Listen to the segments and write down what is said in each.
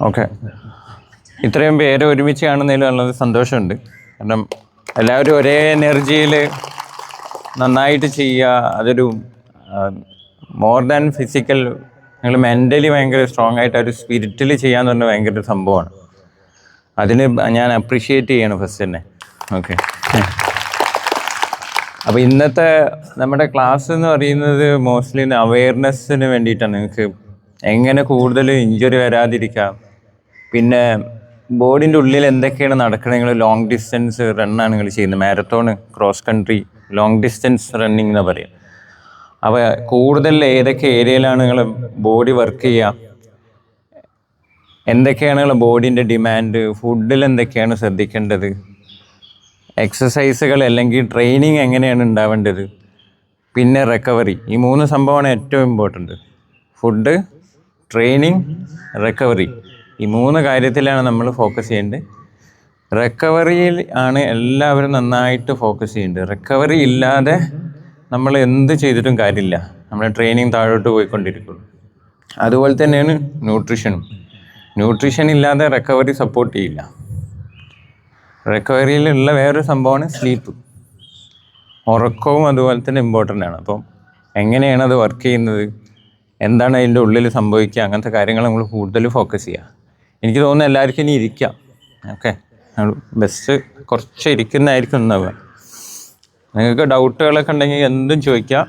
Okay, ഇത്രയും പേര് ഒരുമിച്ച് കാണുന്നതിൽ വളരെ സന്തോഷമുണ്ട്. കാരണം എല്ലാവരും ഒരേ എനർജിയിൽ നന്നായിട്ട് ചെയ്യുക. അതൊരു മോർ ദാൻ ഫിസിക്കൽ, നിങ്ങൾ മെൻ്റലി ഭയങ്കര സ്ട്രോങ് ആയിട്ട് ഒരു സ്പിരിറ്റിൽ ചെയ്യാന്ന് പറഞ്ഞാൽ ഭയങ്കര ഒരു സംഭവമാണ്. അതിന് ഞാൻ അപ്രീഷിയേറ്റ് ചെയ്യണം ഫസ്റ്റ് തന്നെ. ഓക്കെ, അപ്പോൾ ഇന്നത്തെ നമ്മുടെ ക്ലാസ് എന്ന് പറയുന്നത് മോസ്റ്റ്ലി അവെയർനെസ്സിന് വേണ്ടിയിട്ടാണ്. നിങ്ങൾക്ക് എങ്ങനെ കൂടുതൽ ഇഞ്ചുറി വരാതിരിക്കാം, പിന്നെ ബോഡിൻ്റെ ഉള്ളിൽ എന്തൊക്കെയാണ് നടക്കുന്നത്. നിങ്ങൾ ലോങ് ഡിസ്റ്റൻസ് റണ്ണാണ് നിങ്ങൾ ചെയ്യുന്നത്, marathon, cross country, long distance running എന്ന് പറയും. അപ്പോൾ കൂടുതൽ ഏതൊക്കെ ഏരിയയിലാണ് നിങ്ങൾ ബോഡി വർക്ക് ചെയ്യുക, എന്തൊക്കെയാണ് നിങ്ങളുടെ ബോഡീൻ്റെ ഡിമാൻഡ്, ഫുഡിൽ എന്തൊക്കെയാണ് ശ്രദ്ധിക്കേണ്ടത്, എക്സസൈസുകൾ അല്ലെങ്കിൽ ട്രെയിനിങ് എങ്ങനെയാണ് ഉണ്ടാവേണ്ടത്, പിന്നെ റിക്കവറി. ഈ 3 സംഭവമാണ് ഏറ്റവും ഇമ്പോർട്ടൻറ്റ്. Food, training, recovery. ഈ 3 കാര്യത്തിലാണ് നമ്മൾ ഫോക്കസ് ചെയ്യേണ്ടത്. റിക്കവറിയിൽ ആണ് എല്ലാവരും നന്നായിട്ട് ഫോക്കസ് ചെയ്യേണ്ടത്. റിക്കവറി ഇല്ലാതെ നമ്മൾ എന്ത് ചെയ്തിട്ടും കാര്യമില്ല, നമ്മുടെ ട്രെയിനിങ് താഴോട്ട് പോയിക്കൊണ്ടിരിക്കുള്ളൂ. അതുപോലെ തന്നെയാണ് ന്യൂട്രീഷനും. ന്യൂട്രീഷൻ ഇല്ലാതെ റിക്കവറി സപ്പോർട്ട് ചെയ്യില്ല. റിക്കവറിയിലുള്ള വേറൊരു സംഭവമാണ് സ്ലീപ്പ്. ഉറക്കവും അതുപോലെ തന്നെ ഇമ്പോർട്ടൻ്റ് ആണ്. അപ്പം എങ്ങനെയാണ് അത് വർക്ക് ചെയ്യുന്നത്, എന്താണ് അതിൻ്റെ ഉള്ളിൽ സംഭവിക്കുക, അങ്ങനത്തെ കാര്യങ്ങൾ നമ്മൾ കൂടുതൽ ഫോക്കസ് ചെയ്യുക. എനിക്ക് തോന്നുന്നു എല്ലാവർക്കും ഇനി ഇരിക്കാം. ഓക്കെ, ബെസ്റ്റ് കുറച്ച് ഇരിക്കുന്നതായിരിക്കും ഉണ്ടാവുക. നിങ്ങൾക്ക് ഡൗട്ടുകളൊക്കെ ഉണ്ടെങ്കിൽ എന്തും ചോദിക്കുക.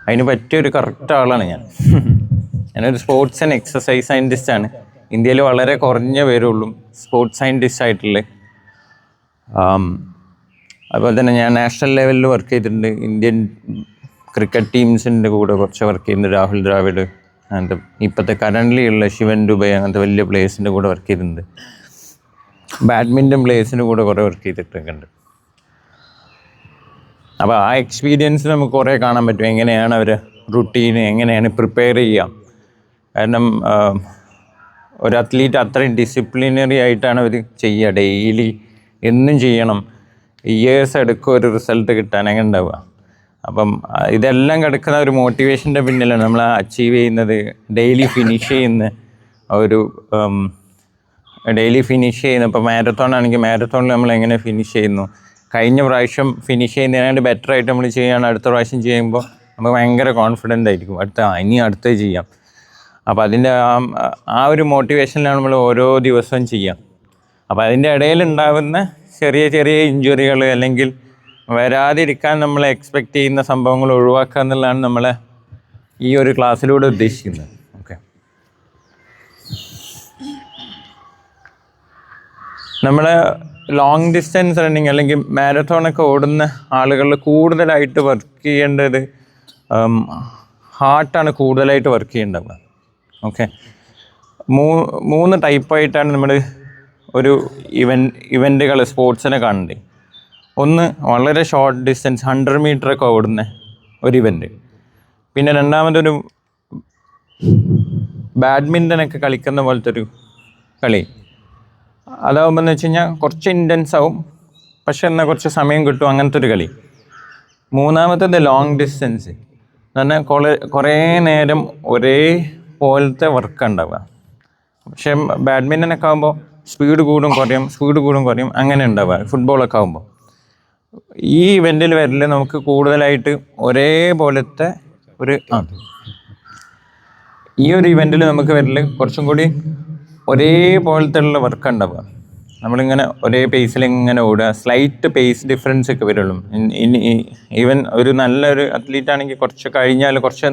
അതിന് പറ്റിയൊരു കറക്റ്റ് ആളാണ് ഞാൻ. ഞാനൊരു സ്പോർട്സ് ആൻഡ് എക്സസൈസ് സയൻറ്റിസ്റ്റാണ്. ഇന്ത്യയിൽ വളരെ കുറഞ്ഞ പേരുള്ളൂ സ്പോർട്സ് സയൻറ്റിസ്റ്റ് ആയിട്ടുള്ള. അതുപോലെ തന്നെ ഞാൻ നാഷണൽ ലെവലിൽ വർക്ക് ചെയ്തിട്ടുണ്ട്. ഇന്ത്യൻ ക്രിക്കറ്റ് ടീംസിൻ്റെ കൂടെ കുറച്ച് വർക്ക് ചെയ്യുന്നുണ്ട്. രാഹുൽ ദ്രാവിഡ്, അങ്ങനത്തെ ഇപ്പോഴത്തെ കറൻ്റ്ലി ഉള്ള ശിവൻ ദുബൈ, അങ്ങനത്തെ വലിയ പ്ലേയേഴ്സിൻ്റെ കൂടെ വർക്ക് ചെയ്തിട്ടുണ്ട്. ബാഡ്മിൻ്റൺ പ്ലേയേഴ്സിൻ്റെ കൂടെ കുറേ വർക്ക് ചെയ്തിട്ടൊക്കെ ഉണ്ട്. അപ്പോൾ ആ എക്സ്പീരിയൻസ് നമുക്ക് കുറേ കാണാൻ പറ്റും. എങ്ങനെയാണ് അവർ റുട്ടീന്, എങ്ങനെയാണ് പ്രിപ്പയർ ചെയ്യുക. കാരണം ഒരു അത്ലീറ്റ് അത്രയും ഡിസിപ്ലിനറി ആയിട്ടാണ് അവർ ചെയ്യുക. ഡെയിലി എന്നും ചെയ്യണം. ഇയേഴ്സ് എടുക്കും ഒരു റിസൾട്ട് കിട്ടാൻ, അങ്ങനെ ഉണ്ടാവുക. അപ്പം ഇതെല്ലാം കിടക്കുന്ന ഒരു മോട്ടിവേഷൻ്റെ പിന്നിലാണ് നമ്മൾ അച്ചീവ് ചെയ്യുന്നത്. ഡെയിലി ഫിനിഷ് ചെയ്യുന്ന ഇപ്പോൾ മാരത്തോൺ ആണെങ്കിൽ മാരത്തോണിൽ നമ്മൾ എങ്ങനെ ഫിനിഷ് ചെയ്യുന്നു, കഴിഞ്ഞ പ്രാവശ്യം ഫിനിഷ് ചെയ്യുന്നതിനായിട്ട് ബെറ്റർ ആയിട്ട് നമ്മൾ ചെയ്യുകയാണ്. അടുത്ത പ്രാവശ്യം ചെയ്യുമ്പോൾ നമുക്ക് ഭയങ്കര കോൺഫിഡൻ്റ് ആയിരിക്കും, അടുത്ത ചെയ്യാം. അപ്പോൾ അതിൻ്റെ ആ ഒരു മോട്ടിവേഷനിലാണ് നമ്മൾ ഓരോ ദിവസവും ചെയ്യാം. അപ്പോൾ അതിൻ്റെ ഇടയിലുണ്ടാകുന്ന ചെറിയ ചെറിയ ഇഞ്ചുറികൾ അല്ലെങ്കിൽ വരാതിരിക്കാൻ നമ്മൾ എക്സ്പെക്റ്റ് ചെയ്യുന്ന സംഭവങ്ങൾ ഒഴിവാക്കുക എന്നുള്ളതാണ് നമ്മളെ ഈ ഒരു ക്ലാസ്സിലൂടെ ഉദ്ദേശിക്കുന്നത്. ഓക്കെ, നമ്മൾ ലോങ് ഡിസ്റ്റൻസ് റണ്ണിങ് അല്ലെങ്കിൽ മാരത്തോണൊക്കെ ഓടുന്ന ആളുകൾ കൂടുതലായിട്ട് വർക്ക് ചെയ്യേണ്ടത് ഹാർട്ടാണ് കൂടുതലായിട്ട് വർക്ക് ചെയ്യേണ്ടത്. ഓക്കെ, 3 ടൈപ്പായിട്ടാണ് നമ്മൾ ഒരു ഇവൻറ്റുകൾ സ്പോർട്സിനെ കാണേണ്ടത്. ഒന്ന് വളരെ ഷോർട്ട് ഡിസ്റ്റൻസ് 100 മീറ്ററൊക്കെ ഓടുന്ന ഒരു ഇവൻറ്റ്. പിന്നെ രണ്ടാമതൊരു ബാഡ്മിൻ്റനൊക്കെ കളിക്കുന്ന പോലത്തെ ഒരു കളി. അതാവുമ്പോൾ എന്ന് വെച്ച് കഴിഞ്ഞാൽ കുറച്ച് ഇൻറ്റൻസ് ആവും, പക്ഷെ എന്നാൽ കുറച്ച് സമയം കിട്ടും, അങ്ങനത്തെ ഒരു കളി. മൂന്നാമത്തേത് ലോങ് ഡിസ്റ്റൻസ് എന്ന് പറഞ്ഞാൽ കുറേ നേരം ഒരേ പോലത്തെ വർക്ക് ഉണ്ടാവുക. പക്ഷേ ബാഡ്മിൻ്റനൊക്കെ ആകുമ്പോൾ സ്പീഡ് കൂടും കുറയും അങ്ങനെ ഉണ്ടാവുക. ഫുട്ബോളൊക്കെ ആകുമ്പോൾ ഈ ഇവൻറ്റിൽ വരൽ നമുക്ക് കൂടുതലായിട്ട് ഒരേപോലത്തെ ഈ ഒരു ഇവൻറ്റിൽ നമുക്ക് വരൽ കുറച്ചും കൂടി ഒരേപോലത്തെ ഉള്ള വർക്ക് ഉണ്ടാവുക. നമ്മളിങ്ങനെ ഒരേ പേസിൽ ഇങ്ങനെ ഓടുക, സ്ലൈറ്റ് പേസ് ഡിഫറൻസ് ഒക്കെ വരുള്ളൂ. ഈവൻ ഒരു നല്ലൊരു അത്ലീറ്റ് ആണെങ്കിൽ കുറച്ച്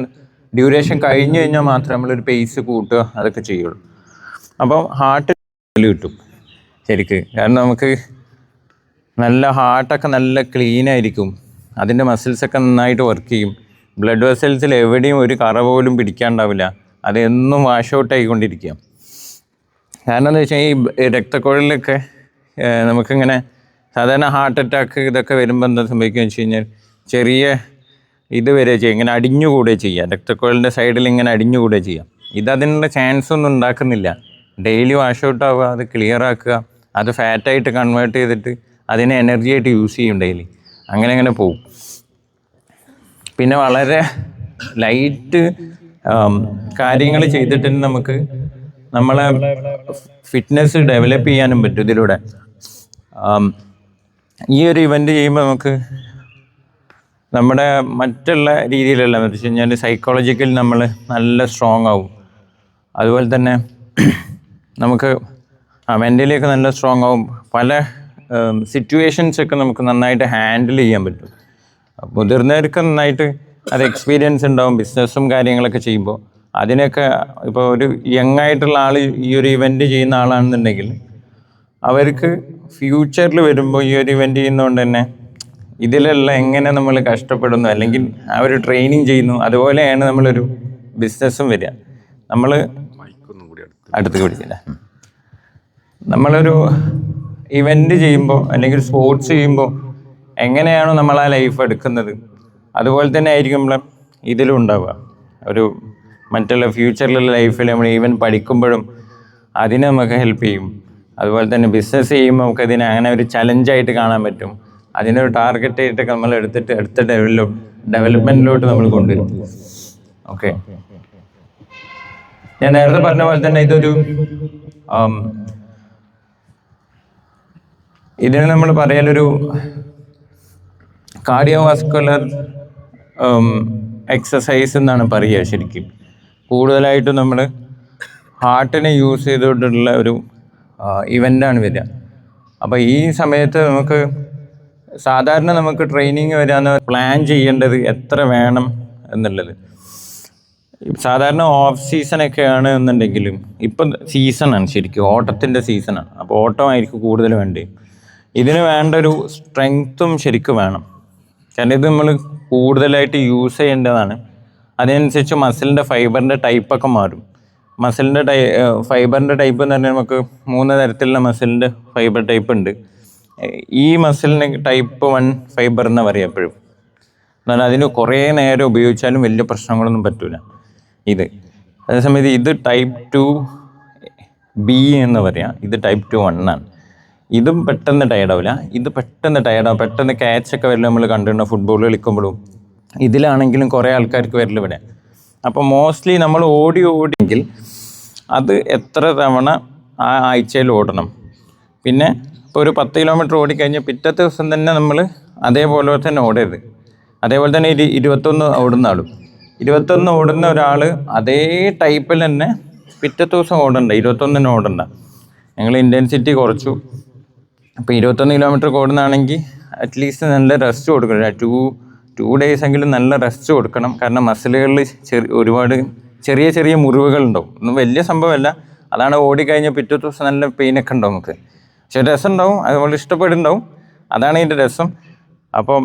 ഡ്യൂറേഷൻ കഴിഞ്ഞ് കഴിഞ്ഞാൽ മാത്രമേ നമ്മളൊരു പേസ് കൂട്ടുക അതൊക്കെ ചെയ്യുള്ളൂ. അപ്പോൾ ഹാർട്ട് കിട്ടും ശരിക്ക്. കാരണം നമുക്ക് നല്ല ഹാർട്ടൊക്കെ നല്ല ക്ലീൻ ആയിരിക്കും, അതിൻ്റെ മസിൽസൊക്കെ നന്നായിട്ട് വർക്ക് ചെയ്യും. ബ്ലഡ് വെസൽസിൽ എവിടെയും ഒരു കറ പോലും പിടിക്കാണ്ടാവില്ല, അതെന്നും വാഷ് ഔട്ട് ആയിക്കൊണ്ടിരിക്കുക. കാരണം എന്താ വെച്ചാൽ ഈ രക്തക്കുഴലിലൊക്കെ നമുക്കിങ്ങനെ സാധാരണ ഹാർട്ട് അറ്റാക്ക് ഇതൊക്കെ വരുമ്പോൾ എന്താ സംഭവിക്കുക വെച്ച് കഴിഞ്ഞാൽ ചെറിയ ഇത് വരെ ചെയ്യുക, ഇങ്ങനെ അടിഞ്ഞുകൂടെ ചെയ്യുക, രക്തക്കുഴലിൻ്റെ സൈഡിൽ ഇങ്ങനെ അടിഞ്ഞുകൂടെ ചെയ്യുക. ഇതിനുള്ള ചാൻസ് ഒന്നും ഉണ്ടാക്കുന്നില്ല. ഡെയിലി വാഷ് ഔട്ട് ആവുക, അത് ക്ലിയർ ആക്കുക, അത് ഫാറ്റായിട്ട് കൺവേർട്ട് ചെയ്തിട്ട് അതിനെ എനർജി ആയിട്ട് യൂസ് ചെയ്യും ഡെയിലി. അങ്ങനെ പോവും. പിന്നെ വളരെ ലൈറ്റ് കാര്യങ്ങൾ ചെയ്തിട്ട് നമുക്ക് നമ്മളെ ഫിറ്റ്നസ് ഡെവലപ്പ് ചെയ്യാനും പറ്റും ഇതിലൂടെ. ഈ ഒരു ഇവൻ്റ് ചെയ്യുമ്പോൾ നമുക്ക് നമ്മുടെ മറ്റുള്ള രീതിയിലല്ല, എന്ന് വെച്ച് കഴിഞ്ഞാൽ സൈക്കോളജിക്കൽ നമ്മൾ നല്ല സ്ട്രോങ് ആവും. അതുപോലെ തന്നെ നമുക്ക് മെൻ്റലിയൊക്കെ നല്ല സ്ട്രോങ് ആവും. പല സിറ്റുവേഷൻസൊക്കെ നമുക്ക് നന്നായിട്ട് ഹാൻഡിൽ ചെയ്യാൻ പറ്റും. മുതിർന്നവർക്ക് നന്നായിട്ട് അത് എക്സ്പീരിയൻസ് ഉണ്ടാവും. ബിസിനസ്സും കാര്യങ്ങളൊക്കെ ചെയ്യുമ്പോൾ അതിനൊക്കെ ഇപ്പോൾ ഒരു യങ് ആയിട്ടുള്ള ആൾ ഈ ഒരു ഇവൻ്റ് ചെയ്യുന്ന ആളാണെന്നുണ്ടെങ്കിൽ അവർക്ക് ഫ്യൂച്ചറിൽ വരുമ്പോൾ ഈ ഒരു ഇവൻ്റ് ചെയ്യുന്നതുകൊണ്ട് തന്നെ ഇതിലുള്ള എങ്ങനെ നമ്മൾ കഷ്ടപ്പെടുന്നു, അല്ലെങ്കിൽ ആ ഒരു ട്രെയിനിങ് ചെയ്യുന്നു, അതുപോലെയാണ് നമ്മളൊരു ബിസിനസ്സും വരിക. നമ്മൾ അടുത്ത് പിടിച്ചില്ല, നമ്മളൊരു ഇവൻ്റ് ചെയ്യുമ്പോൾ അല്ലെങ്കിൽ സ്പോർട്സ് ചെയ്യുമ്പോൾ എങ്ങനെയാണോ നമ്മൾ ആ ലൈഫ് എടുക്കുന്നത് അതുപോലെ തന്നെ ആയിരിക്കും നമ്മൾ ഇതിലും ഉണ്ടാവുക. ഒരു മറ്റുള്ള ഫ്യൂച്ചറിലുള്ള ലൈഫിൽ നമ്മൾ ഈവൻ പഠിക്കുമ്പോഴും അതിനെ നമുക്ക് ഹെൽപ്പ് ചെയ്യും. അതുപോലെ തന്നെ ബിസിനസ് ചെയ്യുമ്പോൾ നമുക്കതിനെ അങ്ങനെ ഒരു ചലഞ്ചായിട്ട് കാണാൻ പറ്റും. അതിനൊരു ടാർഗറ്റ് ആയിട്ടൊക്കെ നമ്മൾ എടുത്തിട്ട് അടുത്ത ഡെവലപ്മെൻറ്റിലോട്ട് നമ്മൾ കൊണ്ടുവരും. ഓക്കെ, ഞാൻ നേരത്തെ പറഞ്ഞ പോലെ തന്നെ ഇതിന് നമ്മൾ പറയാനൊരു കാർഡിയോവാസ്കുലർ എക്സസൈസ് എന്നാണ് പറയുക. ശരിക്കും കൂടുതലായിട്ടും നമ്മൾ ഹാർട്ടിനെ യൂസ് ചെയ്തുകൊണ്ടുള്ള ഒരു ഇവൻ്റാണ് വരിക. അപ്പോൾ ഈ സമയത്ത് സാധാരണ നമുക്ക് ട്രെയിനിങ് വരാന്ന് പ്ലാൻ ചെയ്യേണ്ടത് എത്ര വേണം എന്നുള്ളത്. സാധാരണ ഓഫ് സീസണൊക്കെയാണ് എന്നുണ്ടെങ്കിലും ഇപ്പം സീസണാണ്, ശരിക്കും ഓട്ടത്തിൻ്റെ സീസണാണ്. അപ്പോൾ ഓട്ടമായിരിക്കും കൂടുതൽ വേണ്ടത്. ഇതിന് വേണ്ട ഒരു സ്ട്രെങ്ത്തും ശരിക്കും വേണം. കാരണം ഇത് നമ്മൾ കൂടുതലായിട്ട് യൂസ് ചെയ്യേണ്ടതാണ്. അതിനനുസരിച്ച് മസിലിൻ്റെ ഫൈബറിൻ്റെ ടൈപ്പൊക്കെ മാറും. മസിലിൻ്റെ ഫൈബറിൻ്റെ ടൈപ്പ് എന്ന് പറഞ്ഞാൽ നമുക്ക് 3 തരത്തിലുള്ള മസിലിൻ്റെ ഫൈബർ ടൈപ്പ് ഉണ്ട്. ഈ മസിലിന് ടൈപ്പ് 1 ഫൈബർ എന്ന് പറയുക എപ്പോഴും. എന്നാൽ അതിന് കുറേ നേരം ഉപയോഗിച്ചാലും വലിയ പ്രശ്നങ്ങളൊന്നും പറ്റില്ല ഇത്. അതേസമയത്ത് ഇത് ടൈപ്പ് 2B എന്ന് പറയാം. ഇത് ടൈപ്പ് 2-1 ആണ്. ഇതും പെട്ടെന്ന് ടയർഡാവില്ല, ഇത് പെട്ടെന്ന് ടയർഡാവും. പെട്ടെന്ന് ക്യാച്ചൊക്കെ വരില്ല. നമ്മൾ കണ്ടിട്ടുണ്ട് ഫുട്ബോൾ കളിക്കുമ്പോഴും. ഇതിലാണെങ്കിലും കുറേ ആൾക്കാർക്ക് വരില്ല ഇവിടെ. അപ്പോൾ മോസ്റ്റ്ലി നമ്മൾ ഓടിയെങ്കിൽ അത് എത്ര തവണ ആ ആഴ്ചയിൽ ഓടണം. പിന്നെ ഇപ്പോൾ ഒരു 10 കിലോമീറ്റർ ഓടിക്കഴിഞ്ഞാൽ പിറ്റത്തെ ദിവസം തന്നെ നമ്മൾ അതേപോലെ തന്നെ ഓടരുത്. അതേപോലെ തന്നെ 21 ഓടുന്ന ആളും 21 ഓടുന്ന ഒരാൾ അതേ ടൈപ്പിൽ തന്നെ പിറ്റത്തെ ദിവസം ഓടണ്ട, 21 ഓടണ്ട. ഞങ്ങൾ ഇൻറ്റൻസിറ്റി കുറച്ചു. അപ്പോൾ 21 കിലോമീറ്റർ ഓടുന്നതാണെങ്കിൽ അറ്റ്ലീസ്റ്റ് നല്ല റെസ്റ്റ് കൊടുക്കണം. 2 ഡേയ്സ് എങ്കിലും നല്ല റെസ്റ്റ് കൊടുക്കണം. കാരണം മസിലുകളിൽ ഒരുപാട് ചെറിയ ചെറിയ മുറിവുകളുണ്ടാവും. ഒന്നും വലിയ സംഭവമല്ല. അതാണ് ഓടിക്കഴിഞ്ഞാൽ പിറ്റത്തെ ദിവസം നല്ല പെയിനൊക്കെ ഉണ്ടാവും നമുക്ക്. പക്ഷെ രസം ഉണ്ടാവും, അതുപോലെ ഇഷ്ടപ്പെടുന്നുണ്ടാവും. അതാണ് ഇതിൻ്റെ രസം. അപ്പം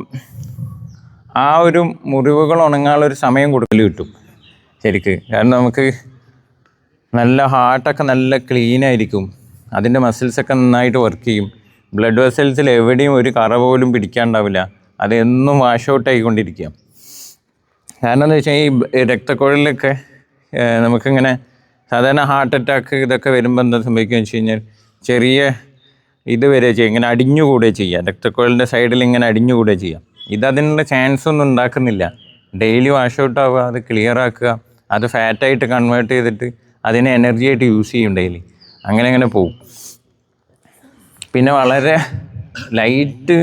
ആ ഒരു മുറിവുകൾ ഉണങ്ങാനുള്ളൊരു സമയം കൊടുക്കൽ കിട്ടും ശരിക്ക്. കാരണം നമുക്ക് നല്ല ഹാർട്ടൊക്കെ നല്ല ക്ലീനായിരിക്കും. അതിൻ്റെ മസിൽസൊക്കെ നന്നായിട്ട് വർക്ക് ചെയ്യും. ബ്ലഡ് വെസൽസിൽ എവിടെയും ഒരു കറ പോലും പിടിക്കാണ്ടാവില്ല. അത് എന്നും വാഷ് ഔട്ട് ആയിക്കൊണ്ടിരിക്കുക. കാരണം എന്താ വെച്ചാൽ ഈ രക്തക്കുഴലിലൊക്കെ നമുക്കിങ്ങനെ സാധാരണ ഹാർട്ട് അറ്റാക്ക് ഇതൊക്കെ വരുമ്പോൾ എന്താ സംഭവിക്കുക വെച്ച് കഴിഞ്ഞാൽ ചെറിയ ഇത് വരെ ചെയ്യുക, ഇങ്ങനെ അടിഞ്ഞുകൂടെ ചെയ്യുക. രക്തക്കുഴലിൻ്റെ സൈഡിൽ ഇങ്ങനെ അടിഞ്ഞുകൂടെ ചെയ്യുക. ഇതതിനുള്ള ചാൻസ് ഒന്നും ഉണ്ടാക്കുന്നില്ല. ഡെയിലി വാഷ് ഔട്ട് ആവുക, അത് ക്ലിയർ ആക്കുക, അത് ഫാറ്റായിട്ട് കൺവേർട്ട് ചെയ്തിട്ട് അതിനെ എനർജി ആയിട്ട് യൂസ് ചെയ്യും ഡെയിലി. അങ്ങനെ പോകും. പിന്നെ വളരെ ലൈറ്റ്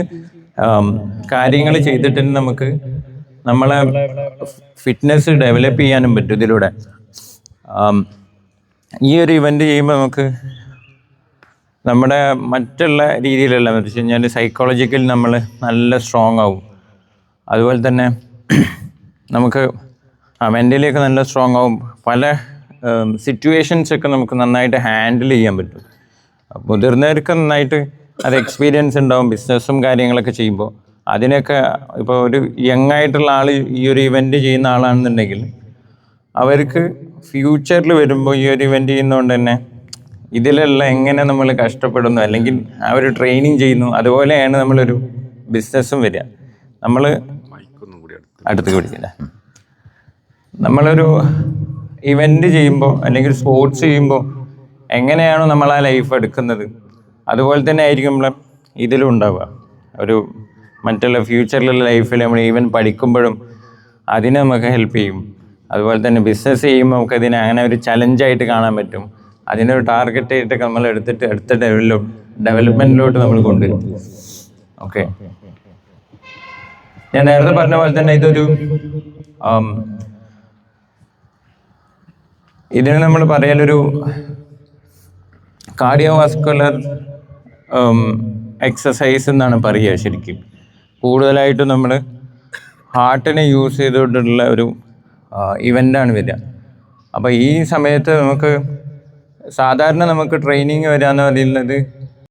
കാര്യങ്ങൾ ചെയ്തിട്ട് നമുക്ക് നമ്മളെ ഫിറ്റ്നസ് ഡെവലപ്പ് ചെയ്യാനും പറ്റും ഇതിലൂടെ. ഈ ഒരു ഇവൻ്റ് ചെയ്യുമ്പോൾ നമുക്ക് നമ്മുടെ മറ്റുള്ള രീതിയിലല്ല, എന്ന് വെച്ച് കഴിഞ്ഞാൽ സൈക്കോളജിക്കൽ നമ്മൾ നല്ല സ്ട്രോങ് ആവും. അതുപോലെ തന്നെ നമുക്ക് മെൻ്റലിയൊക്കെ നല്ല സ്ട്രോങ് ആവും. പല സിറ്റുവേഷൻസൊക്കെ നമുക്ക് നന്നായിട്ട് ഹാൻഡിൽ ചെയ്യാൻ പറ്റും. മുതിർന്നവർക്ക് നന്നായിട്ട് അത് എക്സ്പീരിയൻസ് ഉണ്ടാവും. ബിസിനസ്സും കാര്യങ്ങളൊക്കെ ചെയ്യുമ്പോൾ അതിനൊക്കെ ഇപ്പോൾ ഒരു യങ് ആയിട്ടുള്ള ആൾ ഈ ഒരു ഇവൻ്റ് ചെയ്യുന്ന ആളാണെന്നുണ്ടെങ്കിൽ അവർക്ക് ഫ്യൂച്ചറിൽ വരുമ്പോൾ ഈ ഒരു ഇവൻ്റ് ചെയ്യുന്നതുകൊണ്ട് തന്നെ ഇതിലുള്ള എങ്ങനെ നമ്മൾ കഷ്ടപ്പെടുന്നു, അല്ലെങ്കിൽ ആ ഒരു ട്രെയിനിങ് ചെയ്യുന്നു, അതുപോലെയാണ് നമ്മളൊരു ബിസിനസ്സും വരിക. നമ്മൾ അടുത്ത് പിടിക്കില്ല, നമ്മളൊരു ഇവൻ്റ് ചെയ്യുമ്പോൾ അല്ലെങ്കിൽ സ്പോർട്സ് ചെയ്യുമ്പോൾ എങ്ങനെയാണോ നമ്മൾ ആ ലൈഫ് എടുക്കുന്നത് അതുപോലെ തന്നെ ആയിരിക്കും നമ്മൾ ഇതിലും ഉണ്ടാവുക. ഒരു മറ്റുള്ള ഫ്യൂച്ചറിലുള്ള ലൈഫിൽ നമ്മൾ ഈവൻ പഠിക്കുമ്പോഴും അതിനെ നമുക്ക് ഹെൽപ്പ് ചെയ്യും. അതുപോലെ തന്നെ ബിസിനസ് ചെയ്യുമ്പോൾ നമുക്കതിനെ അങ്ങനെ ഒരു ചലഞ്ചായിട്ട് കാണാൻ പറ്റും. അതിനൊരു ടാർഗറ്റ് ആയിട്ട് നമ്മൾ എടുത്തിട്ട് അടുത്ത ഡെവലപ്മെന്റിലോട്ട് നമ്മൾ കൊണ്ടുവരും. ഓക്കെ, ഞാൻ നേരത്തെ പറഞ്ഞ പോലെ തന്നെ ഇതിന് നമ്മൾ പറയാനൊരു കാർഡിയോവാസ്കുലർ എക്സസൈസ് എന്നാണ് പറയുക. ശരിക്കും കൂടുതലായിട്ടും നമ്മൾ ഹാർട്ടിനെ യൂസ് ചെയ്തുകൊണ്ടുള്ള ഒരു ഇവൻ്റാണ് വരിക. അപ്പോൾ ഈ സമയത്ത് നമുക്ക് സാധാരണ നമുക്ക് ട്രെയിനിങ് വരിക എന്ന് പറയുന്നത്